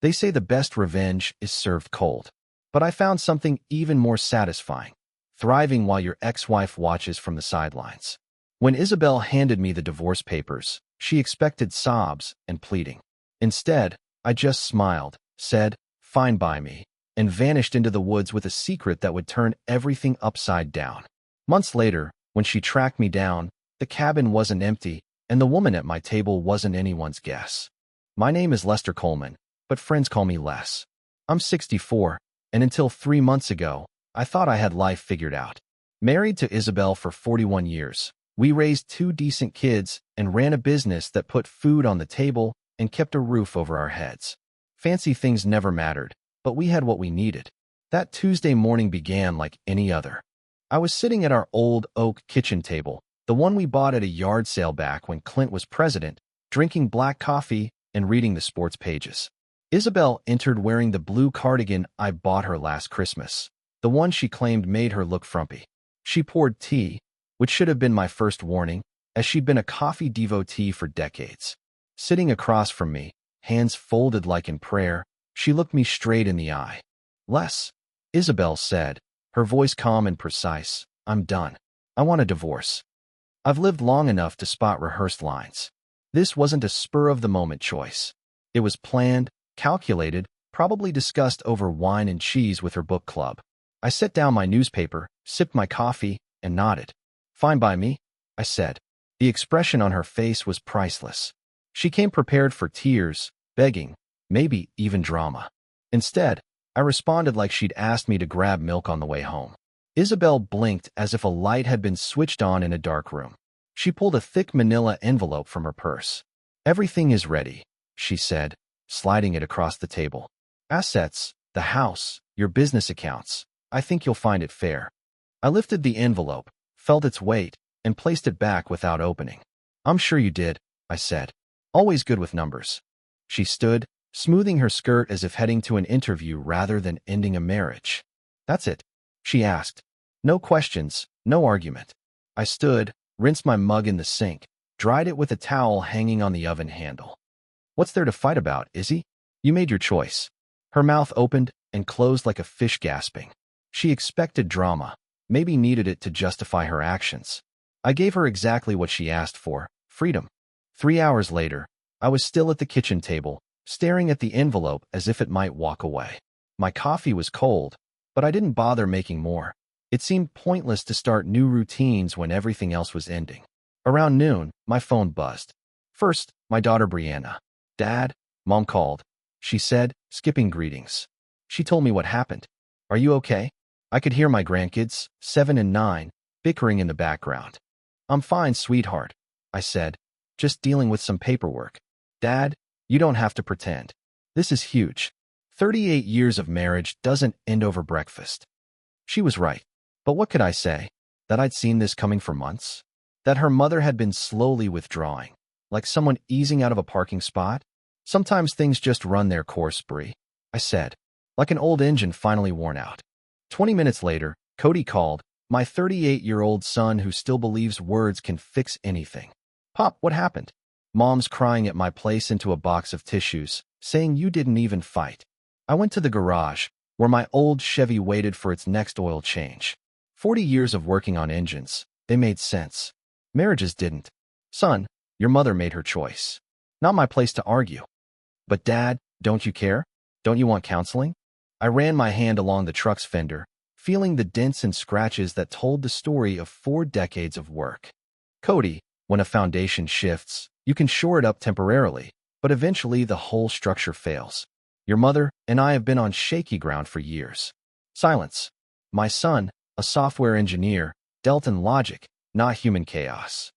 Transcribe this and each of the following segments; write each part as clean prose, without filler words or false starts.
They say the best revenge is served cold. But I found something even more satisfying: thriving while your ex-wife watches from the sidelines. When Isabel handed me the divorce papers, she expected sobs and pleading. Instead, I just smiled, said, "Fine by me," and vanished into the woods with a secret that would turn everything upside down. Months later, when she tracked me down, the cabin wasn't empty, and the woman at my table wasn't anyone's guess. My name is Lester Coleman, but friends call me Les. I'm 64, and until 3 months ago, I thought I had life figured out. Married to Isabel for 41 years, we raised 2 decent kids and ran a business that put food on the table and kept a roof over our heads. Fancy things never mattered, but we had what we needed. That Tuesday morning began like any other. I was sitting at our old oak kitchen table, the one we bought at a yard sale back when Clint was president, drinking black coffee and reading the sports pages. Isabel entered wearing the blue cardigan I bought her last Christmas, the one she claimed made her look frumpy. She poured tea, which should have been my first warning, as she'd been a coffee devotee for decades. Sitting across from me, hands folded like in prayer, she looked me straight in the eye. "Les," Isabel said, her voice calm and precise, "I'm done. I want a divorce. I've lived long enough to spot rehearsed lines." This wasn't a spur-of-the-moment choice. It was planned, calculated, probably discussed over wine and cheese with her book club. I set down my newspaper, sipped my coffee, and nodded. "Fine by me," I said. The expression on her face was priceless. She came prepared for tears, begging, maybe even drama. Instead, I responded like she'd asked me to grab milk on the way home. Isabel blinked as if a light had been switched on in a dark room. She pulled a thick manila envelope from her purse. "Everything is ready," she said, sliding it across the table. "Assets, the house, your business accounts. I think you'll find it fair." I lifted the envelope, felt its weight, and placed it back without opening. "I'm sure you did," I said. "Always good with numbers." She stood, smoothing her skirt as if heading to an interview rather than ending a marriage. "That's it?" she asked. No questions, no argument. I stood, rinsed my mug in the sink, dried it with a towel hanging on the oven handle. "What's there to fight about, Izzy? You made your choice." Her mouth opened and closed like a fish gasping. She expected drama, maybe needed it to justify her actions. I gave her exactly what she asked for: freedom. 3 hours later, I was still at the kitchen table, staring at the envelope as if it might walk away. My coffee was cold, but I didn't bother making more. It seemed pointless to start new routines when everything else was ending. Around noon, my phone buzzed. First, my daughter Brianna. "Dad," Mom called. She said, skipping greetings. She told me what happened. "Are you okay?" I could hear my grandkids, 7 and 9, bickering in the background. "I'm fine, sweetheart," I said, "just dealing with some paperwork." "Dad, you don't have to pretend. This is huge. 38 years of marriage doesn't end over breakfast." She was right. But what could I say? That I'd seen this coming for months? That her mother had been slowly withdrawing, like someone easing out of a parking spot? "Sometimes things just run their course, Brie," I said, like an old engine finally worn out. 20 minutes later, Cody called, my 38-year-old son who still believes words can fix anything. "Pop, what happened?" "Mom's crying at my place into a box of tissues, saying you didn't even fight." I went to the garage, where my old Chevy waited for its next oil change. 40 years of working on engines, they made sense. Marriages didn't. "Son, your mother made her choice. Not my place to argue." "But Dad, don't you care? Don't you want counseling?" I ran my hand along the truck's fender, feeling the dents and scratches that told the story of 4 decades of work. "Cody, when a foundation shifts, you can shore it up temporarily, but eventually the whole structure fails. Your mother and I have been on shaky ground for years." Silence. My son, a software engineer, dealt in logic, not human chaos.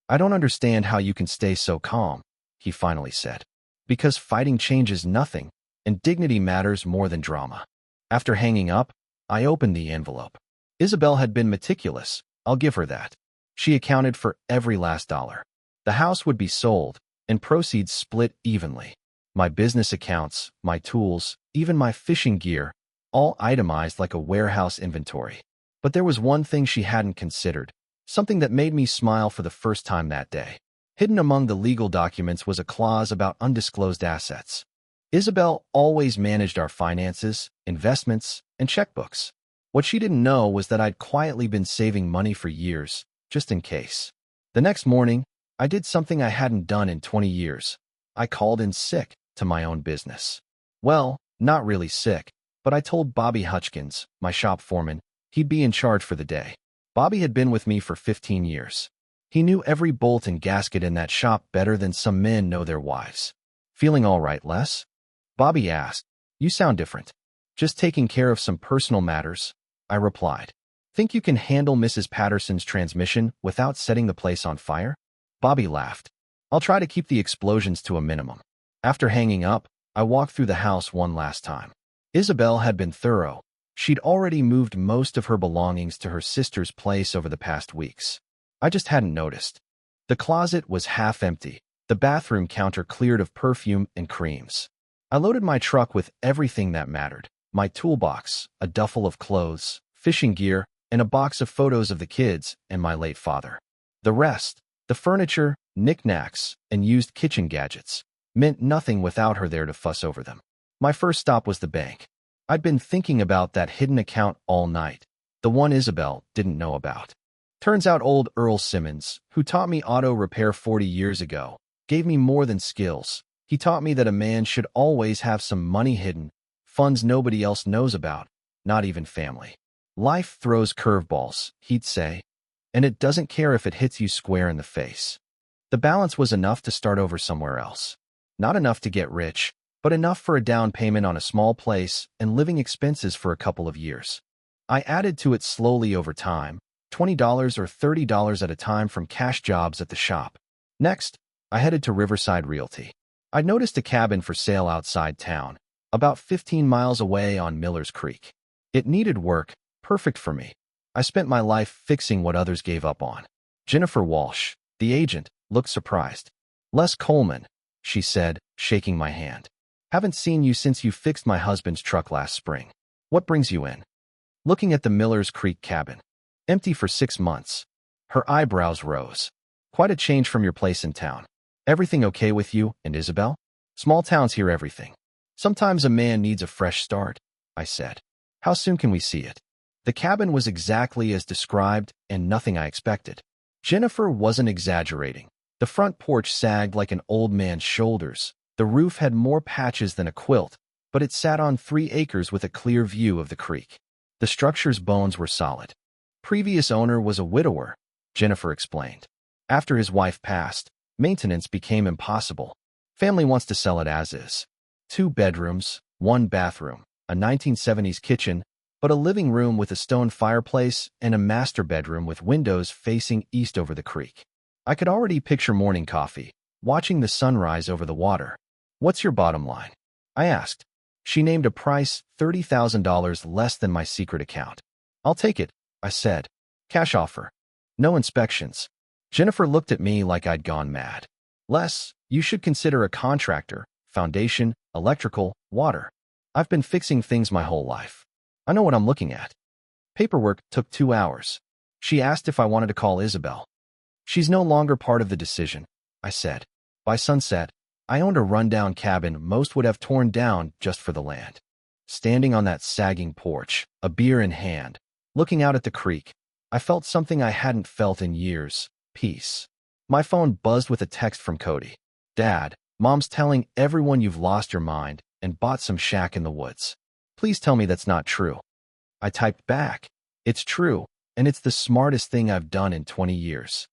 "I don't understand how you can stay so calm," he finally said. "Because fighting changes nothing, and dignity matters more than drama." After hanging up, I opened the envelope. Isabel had been meticulous, I'll give her that. She accounted for every last dollar. The house would be sold, and proceeds split evenly. My business accounts, my tools, even my fishing gear, all itemized like a warehouse inventory. But there was one thing she hadn't considered, something that made me smile for the first time that day. Hidden among the legal documents was a clause about undisclosed assets. Isabel always managed our finances, investments, and checkbooks. What she didn't know was that I'd quietly been saving money for years, just in case. The next morning, I did something I hadn't done in 20 years. I called in sick to my own business. Well, not really sick, but I told Bobby Hutchkins, my shop foreman, he'd be in charge for the day. Bobby had been with me for 15 years. He knew every bolt and gasket in that shop better than some men know their wives. Feeling all right, Les? Bobby asked. You sound different. Just taking care of some personal matters, I replied. Think you can handle Mrs. Patterson's transmission without setting the place on fire? Bobby laughed. I'll try to keep the explosions to a minimum. After hanging up, I walked through the house one last time. Isabel had been thorough. She'd already moved most of her belongings to her sister's place over the past weeks. I just hadn't noticed. The closet was half empty, the bathroom counter cleared of perfume and creams. I loaded my truck with everything that mattered. My toolbox, a duffel of clothes, fishing gear, and a box of photos of the kids and my late father. The rest, the furniture, knickknacks, and used kitchen gadgets, meant nothing without her there to fuss over them. My first stop was the bank. I'd been thinking about that hidden account all night, the one Isabel didn't know about. Turns out old Earl Simmons, who taught me auto repair 40 years ago, gave me more than skills. He taught me that a man should always have some money hidden, funds nobody else knows about, not even family. Life throws curveballs, he'd say, and it doesn't care if it hits you square in the face. The balance was enough to start over somewhere else. Not enough to get rich, but enough for a down payment on a small place and living expenses for a couple of years. I added to it slowly over time, $20 or $30 at a time from cash jobs at the shop. Next, I headed to Riverside Realty. I'd noticed a cabin for sale outside town, about 15 miles away on Miller's Creek. It needed work, perfect for me. I spent my life fixing what others gave up on. Jennifer Walsh, the agent, looked surprised. Les Coleman, she said, shaking my hand. Haven't seen you since you fixed my husband's truck last spring. What brings you in? Looking at the Miller's Creek cabin. Empty for 6 months. Her eyebrows rose. Quite a change from your place in town. Everything okay with you and Isabel? Small towns hear everything. Sometimes a man needs a fresh start, I said. How soon can we see it? The cabin was exactly as described and nothing I expected. Jennifer wasn't exaggerating. The front porch sagged like an old man's shoulders. The roof had more patches than a quilt, but it sat on 3 acres with a clear view of the creek. The structure's bones were solid. Previous owner was a widower, Jennifer explained. After his wife passed, maintenance became impossible. Family wants to sell it as is. 2 bedrooms, 1 bathroom, a 1970s kitchen, but a living room with a stone fireplace and a master bedroom with windows facing east over the creek. I could already picture morning coffee, watching the sunrise over the water. What's your bottom line? I asked. She named a price $30,000 less than my secret account. I'll take it, I said. Cash offer. No inspections. Jennifer looked at me like I'd gone mad. Les, you should consider a contractor, foundation, electrical, water. I've been fixing things my whole life. I know what I'm looking at. Paperwork took 2 hours. She asked if I wanted to call Isabel. She's no longer part of the decision, I said. By sunset, I owned a rundown cabin most would have torn down just for the land. Standing on that sagging porch, a beer in hand, looking out at the creek, I felt something I hadn't felt in years. Peace. My phone buzzed with a text from Cody. Dad, Mom's telling everyone you've lost your mind and bought some shack in the woods. Please tell me that's not true. I typed back. It's true, and it's the smartest thing I've done in 20 years.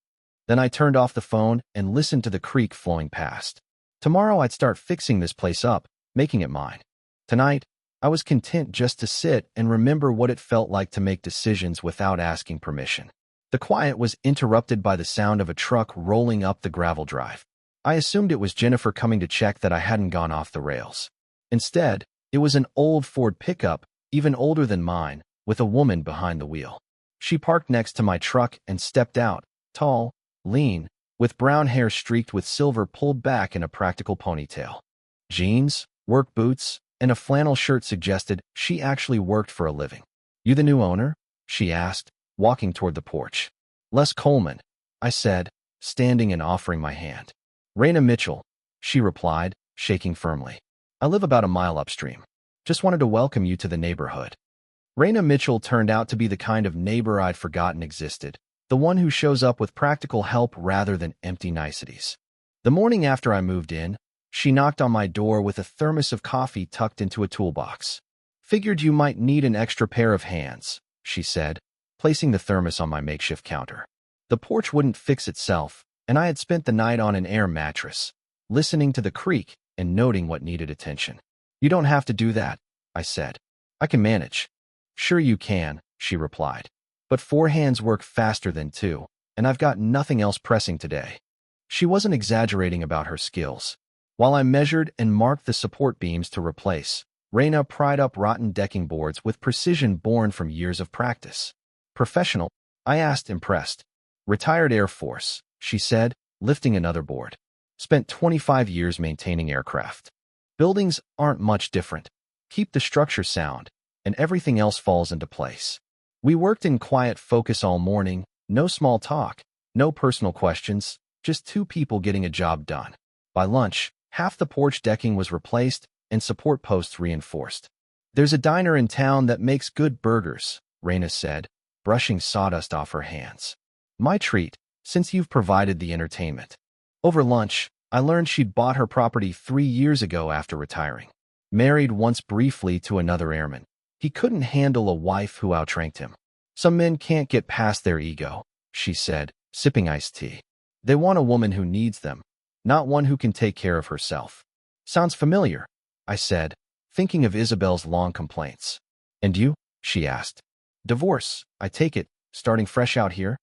Then I turned off the phone and listened to the creek flowing past. Tomorrow I'd start fixing this place up, making it mine. Tonight, I was content just to sit and remember what it felt like to make decisions without asking permission. The quiet was interrupted by the sound of a truck rolling up the gravel drive. I assumed it was Jennifer coming to check that I hadn't gone off the rails. Instead, it was an old Ford pickup, even older than mine, with a woman behind the wheel. She parked next to my truck and stepped out, tall, lean, with brown hair streaked with silver pulled back in a practical ponytail. Jeans, work boots, and a flannel shirt suggested she actually worked for a living. You the new owner? She asked, walking toward the porch. Les Coleman, I said, standing and offering my hand. Raina Mitchell, she replied, shaking firmly. I live about a mile upstream. Just wanted to welcome you to the neighborhood. Raina Mitchell turned out to be the kind of neighbor I'd forgotten existed, the one who shows up with practical help rather than empty niceties. The morning after I moved in, she knocked on my door with a thermos of coffee tucked into a toolbox. "Figured you might need an extra pair of hands," she said, placing the thermos on my makeshift counter. The porch wouldn't fix itself, and I had spent the night on an air mattress, listening to the creak and noting what needed attention. "You don't have to do that," I said. "I can manage." "Sure you can," she replied. "But 4 hands work faster than 2, and I've got nothing else pressing today." She wasn't exaggerating about her skills. While I measured and marked the support beams to replace, Raina pried up rotten decking boards with precision born from years of practice. "Professional?" I asked, impressed. "Retired Air Force," she said, lifting another board. "Spent 25 years maintaining aircraft. Buildings aren't much different. Keep the structure sound, and everything else falls into place." We worked in quiet focus all morning, no small talk, no personal questions, just 2 people getting a job done. By lunch, half the porch decking was replaced and support posts reinforced. "There's a diner in town that makes good burgers," Raina said, brushing sawdust off her hands. "My treat, since you've provided the entertainment." Over lunch, I learned she'd bought her property 3 years ago after retiring. Married once briefly to another airman, he couldn't handle a wife who outranked him. "Some men can't get past their ego," she said, sipping iced tea. "They want a woman who needs them, not one who can take care of herself." "Sounds familiar," I said, thinking of Isabel's long complaints. "And you?" she asked. "Divorce, I take it, starting fresh out here?"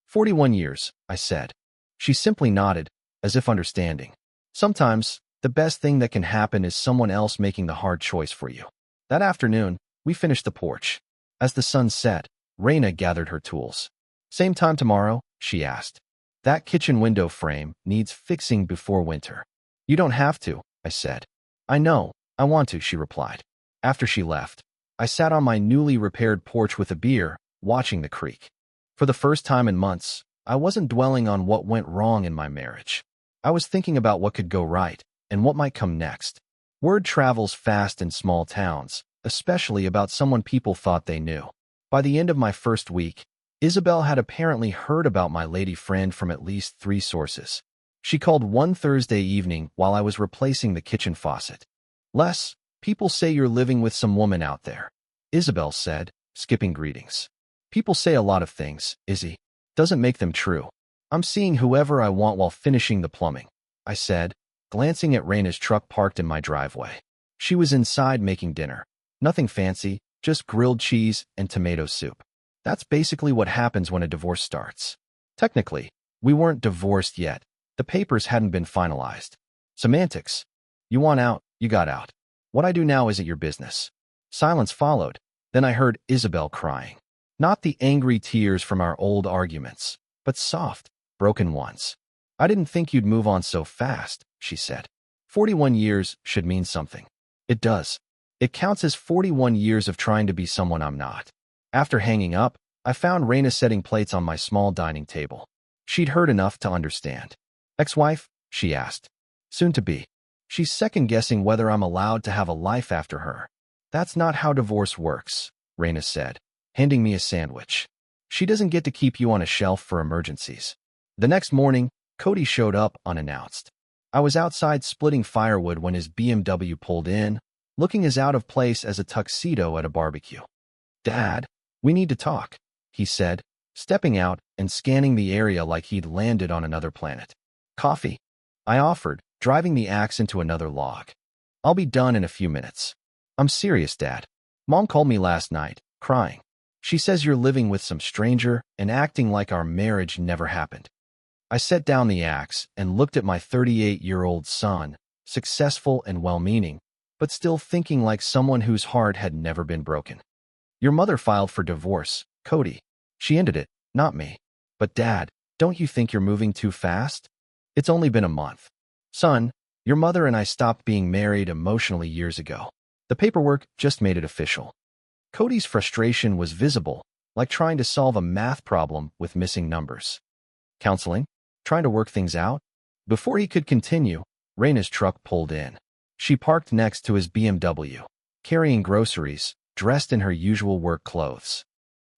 41 years, I said. She simply nodded, as if understanding. "Sometimes, the best thing that can happen is someone else making the hard choice for you." That afternoon, we finished the porch. As the sun set, Raina gathered her tools. "Same time tomorrow?" she asked. "That kitchen window frame needs fixing before winter." "You don't have to," I said. "I know, I want to," she replied. After she left, I sat on my newly repaired porch with a beer, watching the creek. For the first time in months, I wasn't dwelling on what went wrong in my marriage. I was thinking about what could go right, and what might come next. Word travels fast in small towns, especially about someone people thought they knew. By the end of my first week, Isabel had apparently heard about my lady friend from at least 3 sources. She called one Thursday evening while I was replacing the kitchen faucet. "Les, people say you're living with some woman out there," Isabel said, skipping greetings. "People say a lot of things, Izzy. Doesn't make them true. I'm seeing whoever I want while finishing the plumbing," I said, glancing at Raina's truck parked in my driveway. She was inside making dinner. Nothing fancy, just grilled cheese and tomato soup. That's basically what happens when a divorce starts. Technically, we weren't divorced yet. The papers hadn't been finalized. Semantics. You want out, you got out. What I do now isn't your business. Silence followed. Then I heard Isabel crying. Not the angry tears from our old arguments, but soft, broken ones. "I didn't think you'd move on so fast," she said. 41 years should mean something. It does. It counts as 41 years of trying to be someone I'm not. After hanging up, I found Raina setting plates on my small dining table. She'd heard enough to understand. "Ex-wife?" she asked. "Soon to be. She's second-guessing whether I'm allowed to have a life after her." "That's not how divorce works," Raina said, handing me a sandwich. "She doesn't get to keep you on a shelf for emergencies." The next morning, Cody showed up unannounced. I was outside splitting firewood when his BMW pulled in, looking as out of place as a tuxedo at a barbecue. "Dad, we need to talk," he said, stepping out and scanning the area like he'd landed on another planet. "Coffee?" I offered, driving the axe into another log. "I'll be done in a few minutes." "I'm serious, Dad. Mom called me last night, crying. She says you're living with some stranger and acting like our marriage never happened." I set down the axe and looked at my 38-year-old son, successful and well-meaning, but still thinking like someone whose heart had never been broken. "Your mother filed for divorce, Cody. She ended it, not me." "But Dad, don't you think you're moving too fast? It's only been a month." "Son, your mother and I stopped being married emotionally years ago. The paperwork just made it official." Cody's frustration was visible, like trying to solve a math problem with missing numbers. "Counseling? Trying to work things out?" Before he could continue, Raina's truck pulled in. She parked next to his BMW, carrying groceries, dressed in her usual work clothes.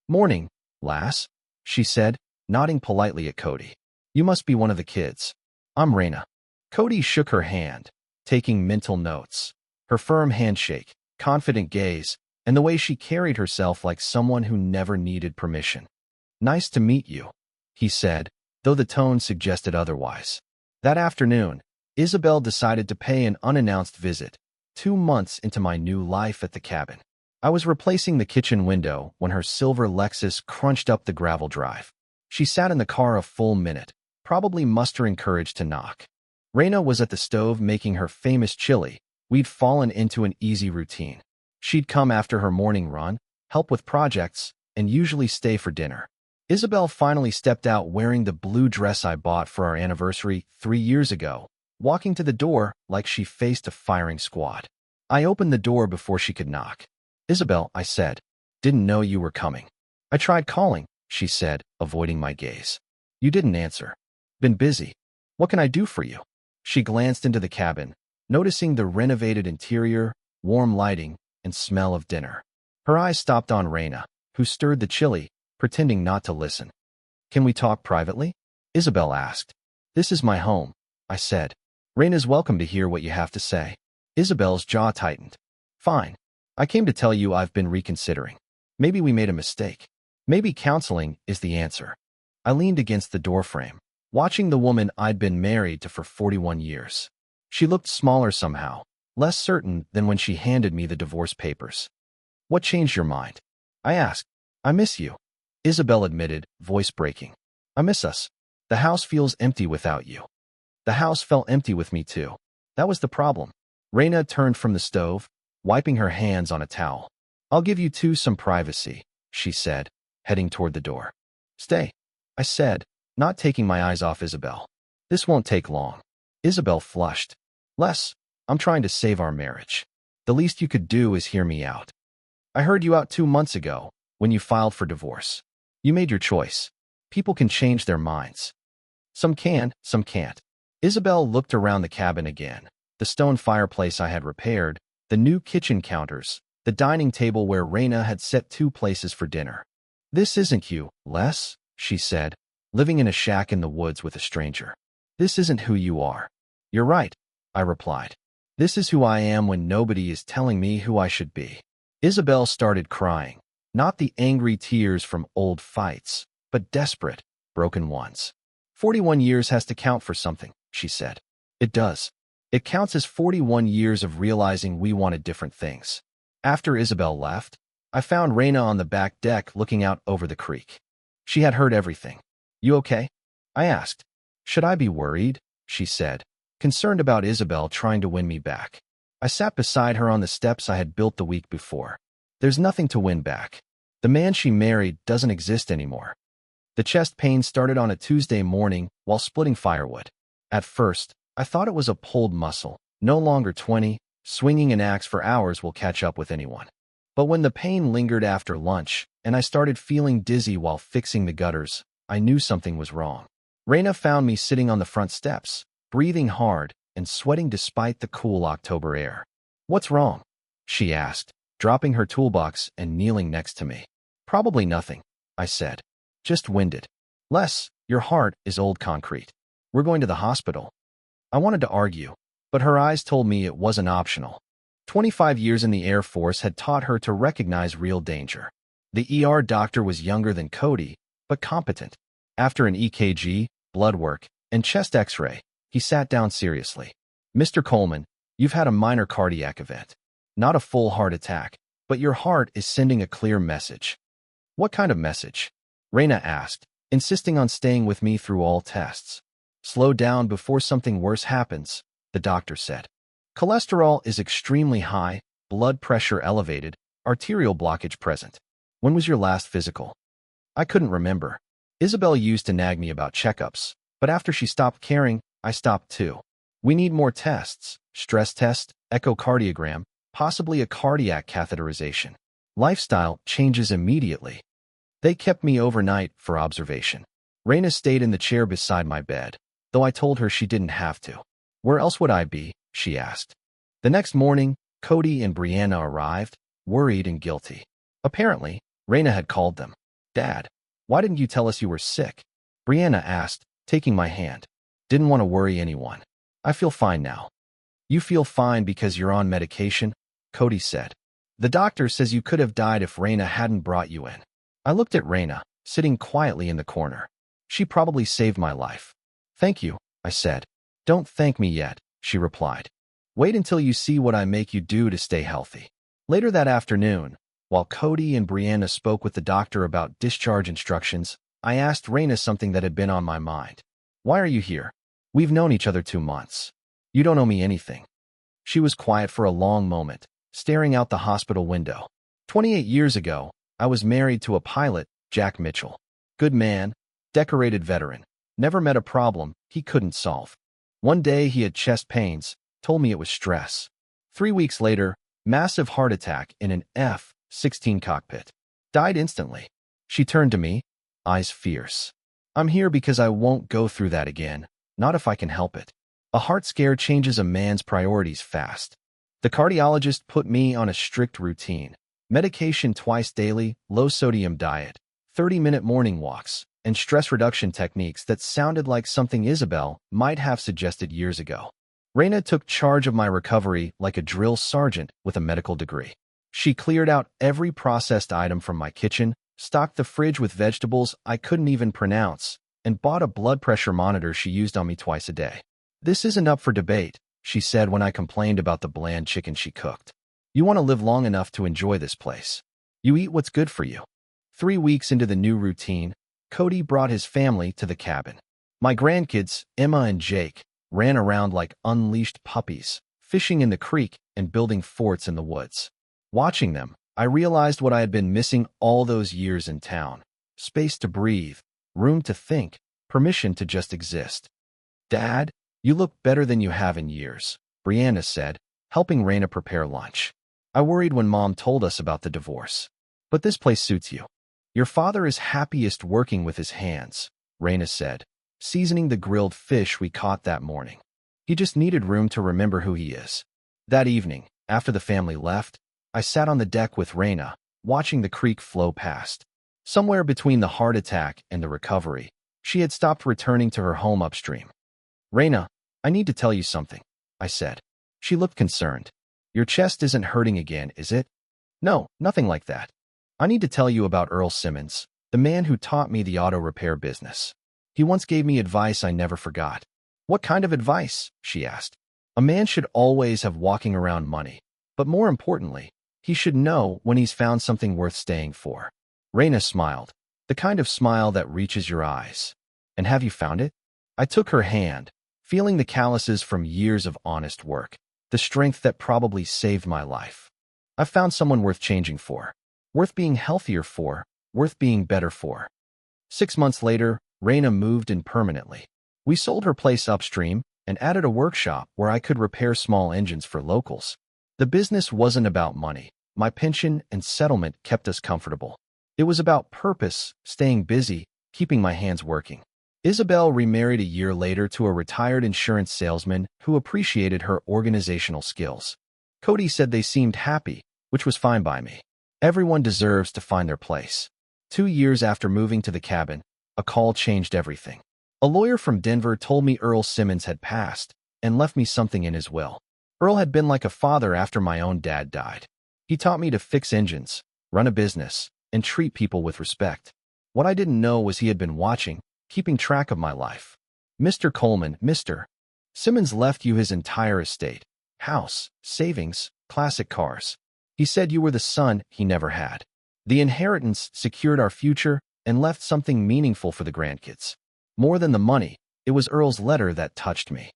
"Morning, lass," she said, nodding politely at Cody. "You must be one of the kids. I'm Raina." Cody shook her hand, taking mental notes. Her firm handshake, confident gaze, and the way she carried herself like someone who never needed permission. "Nice to meet you," he said, though the tone suggested otherwise. That afternoon, Isabel decided to pay an unannounced visit, 2 months into my new life at the cabin. I was replacing the kitchen window when her silver Lexus crunched up the gravel drive. She sat in the car a full minute, probably mustering courage to knock. Raina was at the stove making her famous chili. We'd fallen into an easy routine. She'd come after her morning run, help with projects, and usually stay for dinner. Isabel finally stepped out wearing the blue dress I bought for our anniversary 3 years ago, walking to the door like she faced a firing squad. I opened the door before she could knock. "Isabel," I said, "didn't know you were coming." "I tried calling," she said, avoiding my gaze. "You didn't answer." "Been busy. What can I do for you?" She glanced into the cabin, noticing the renovated interior, warm lighting, and smell of dinner. Her eyes stopped on Raina, who stirred the chili, pretending not to listen. "Can we talk privately?" Isabel asked. "This is my home," I said. "Raina's welcome to hear what you have to say." Isabel's jaw tightened. "Fine. I came to tell you I've been reconsidering. Maybe we made a mistake. Maybe counseling is the answer." I leaned against the doorframe, watching the woman I'd been married to for 41 years. She looked smaller somehow, less certain than when she handed me the divorce papers. "What changed your mind?" I asked. "I miss you," Isabel admitted, voice breaking. "I miss us. The house feels empty without you." The house felt empty with me too. That was the problem. Raina turned from the stove, wiping her hands on a towel. "I'll give you two some privacy," she said, heading toward the door. "Stay," I said, not taking my eyes off Isabel. "This won't take long." Isabel flushed. "Les, I'm trying to save our marriage. The least you could do is hear me out. I heard you out 2 months ago, when you filed for divorce. You made your choice. People can change their minds. Some can, some can't." Isabel looked around the cabin again. The stone fireplace I had repaired, the new kitchen counters, the dining table where Raina had set 2 places for dinner. "This isn't you, Les," she said, "living in a shack in the woods with a stranger. This isn't who you are." "You're right," I replied. "This is who I am when nobody is telling me who I should be." Isabel started crying, not the angry tears from old fights, but desperate, broken ones. 41 years has to count for something," she said. "It does. It counts as 41 years of realizing we wanted different things." After Isabel left, I found Raina on the back deck looking out over the creek. She had heard everything. "You okay?" I asked. "Should I be worried?" she said, concerned about Isabel trying to win me back. I sat beside her on the steps I had built the week before. "There's nothing to win back. The man she married doesn't exist anymore." The chest pain started on a Tuesday morning while splitting firewood. At first, I thought it was a pulled muscle. No longer 20, swinging an axe for hours will catch up with anyone. But when the pain lingered after lunch, and I started feeling dizzy while fixing the gutters, I knew something was wrong. Raina found me sitting on the front steps, breathing hard and sweating despite the cool October air. "What's wrong?" she asked, dropping her toolbox and kneeling next to me. "Probably nothing," I said. "Just winded." "Les, your heart is old concrete. We're going to the hospital." I wanted to argue, but her eyes told me it wasn't optional. 25 years in the Air Force had taught her to recognize real danger. The ER doctor was younger than Cody, but competent. After an EKG, blood work, and chest x-ray, he sat down seriously. "Mr. Coleman, you've had a minor cardiac event. Not a full heart attack, but your heart is sending a clear message." "What kind of message?" Raina asked, insisting on staying with me through all tests. "Slow down before something worse happens," the doctor said. "Cholesterol is extremely high, blood pressure elevated, arterial blockage present." "When was your last physical?" I couldn't remember. Isabel used to nag me about checkups, but after she stopped caring, I stopped too. "We need more tests: stress test, echocardiogram, possibly a cardiac catheterization. Lifestyle changes immediately." They kept me overnight for observation. Raina stayed in the chair beside my bed, though I told her she didn't have to. "Where else would I be?" she asked. The next morning, Cody and Brianna arrived, worried and guilty. Apparently, Raina had called them. "Dad, why didn't you tell us you were sick?" Brianna asked, taking my hand. "Didn't want to worry anyone. I feel fine now." "You feel fine because you're on medication?" Cody said. "The doctor says you could have died if Raina hadn't brought you in." I looked at Raina, sitting quietly in the corner. "She probably saved my life." "Thank you," I said. "Don't thank me yet," she replied. "Wait until you see what I make you do to stay healthy." Later that afternoon, while Cody and Brianna spoke with the doctor about discharge instructions, I asked Raina something that had been on my mind. "Why are you here? We've known each other 2 months. You don't owe me anything." She was quiet for a long moment, staring out the hospital window. 28 years ago, I was married to a pilot, Jack Mitchell. Good man, decorated veteran. Never met a problem he couldn't solve. One day he had chest pains, told me it was stress. 3 weeks later, massive heart attack in an F-16 cockpit. Died instantly. She turned to me, eyes fierce. "I'm here because I won't go through that again, not if I can help it." A heart scare changes a man's priorities fast. The cardiologist put me on a strict routine. Medication twice daily, low-sodium diet, 30-minute morning walks, and stress reduction techniques that sounded like something Isabel might have suggested years ago. Raina took charge of my recovery like a drill sergeant with a medical degree. She cleared out every processed item from my kitchen, stocked the fridge with vegetables I couldn't even pronounce, and bought a blood pressure monitor she used on me twice a day. "This isn't up for debate," she said when I complained about the bland chicken she cooked. "You want to live long enough to enjoy this place. You eat what's good for you." 3 weeks into the new routine, Cody brought his family to the cabin. My grandkids, Emma and Jake, ran around like unleashed puppies, fishing in the creek and building forts in the woods. Watching them, I realized what I had been missing all those years in town. Space to breathe, room to think, permission to just exist. "Dad, you look better than you have in years," Brianna said, helping Raina prepare lunch. "I worried when Mom told us about the divorce. But this place suits you. Your father is happiest working with his hands," Raina said, seasoning the grilled fish we caught that morning. "He just needed room to remember who he is." That evening, after the family left, I sat on the deck with Raina, watching the creek flow past. Somewhere between the heart attack and the recovery, she had stopped returning to her home upstream. "Raina, I need to tell you something," I said. She looked concerned. "Your chest isn't hurting again, is it?" "No, nothing like that. I need to tell you about Earl Simmons, the man who taught me the auto repair business. He once gave me advice I never forgot." "What kind of advice?" she asked. "A man should always have walking around money, but more importantly, he should know when he's found something worth staying for." Raina smiled, the kind of smile that reaches your eyes. "And have you found it?" I took her hand, feeling the calluses from years of honest work, the strength that probably saved my life. "I've found someone worth changing for, worth being healthier for, worth being better for." 6 months later, Raina moved in permanently. We sold her place upstream and added a workshop where I could repair small engines for locals. The business wasn't about money. My pension and settlement kept us comfortable. It was about purpose, staying busy, keeping my hands working. Isabel remarried a year later to a retired insurance salesman who appreciated her organizational skills. Cody said they seemed happy, which was fine by me. Everyone deserves to find their place. 2 years after moving to the cabin, a call changed everything. A lawyer from Denver told me Earl Simmons had passed and left me something in his will. Earl had been like a father after my own dad died. He taught me to fix engines, run a business, and treat people with respect. What I didn't know was he had been watching, keeping track of my life. "Mr. Coleman, Mr. Simmons left you his entire estate, house, savings, classic cars. He said you were the son he never had. The inheritance secured our future and left something meaningful for the grandkids. More than the money, it was Earl's letter that touched me."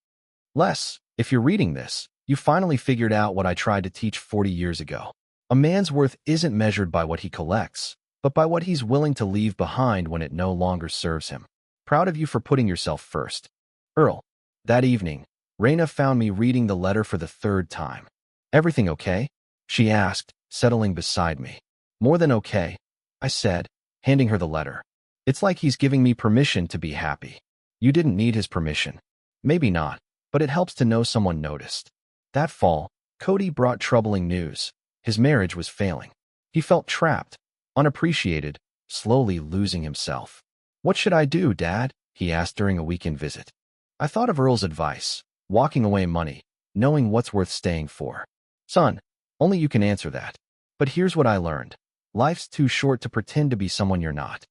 Les, if you're reading this, you finally figured out what I tried to teach 40 years ago. A man's worth isn't measured by what he collects, but by what he's willing to leave behind when it no longer serves him. Proud of you for putting yourself first. Earl. That evening, Raina found me reading the letter for the 3rd time. "Everything okay?" she asked, settling beside me. "More than okay," I said, handing her the letter. "It's like he's giving me permission to be happy." "You didn't need his permission." "Maybe not, but it helps to know someone noticed." That fall, Cody brought troubling news. His marriage was failing. He felt trapped, unappreciated, slowly losing himself. "What should I do, Dad?" he asked during a weekend visit. I thought of Earl's advice, walking away money, knowing what's worth staying for. "Son, only you can answer that. But here's what I learned. Life's too short to pretend to be someone you're not."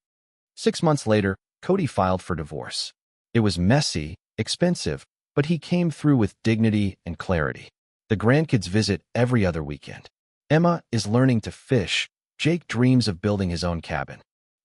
6 months later, Cody filed for divorce. It was messy, expensive, but he came through with dignity and clarity. The grandkids visit every other weekend. Emma is learning to fish. Jake dreams of building his own cabin.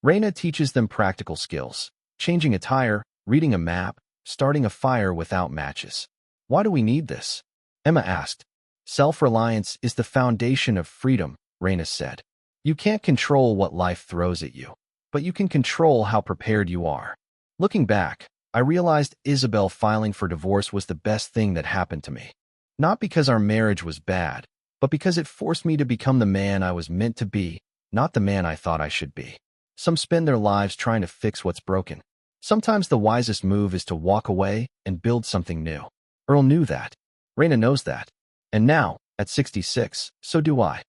Raina teaches them practical skills, changing a tire, reading a map, starting a fire without matches. "Why do we need this?" Emma asked. "Self-reliance is the foundation of freedom," Raina said. "You can't control what life throws at you, but you can control how prepared you are." Looking back, I realized Isabel filing for divorce was the best thing that happened to me. Not because our marriage was bad, but because it forced me to become the man I was meant to be, not the man I thought I should be. Some spend their lives trying to fix what's broken. Sometimes the wisest move is to walk away and build something new. Earl knew that. Raina knows that. And now, at 66, so do I.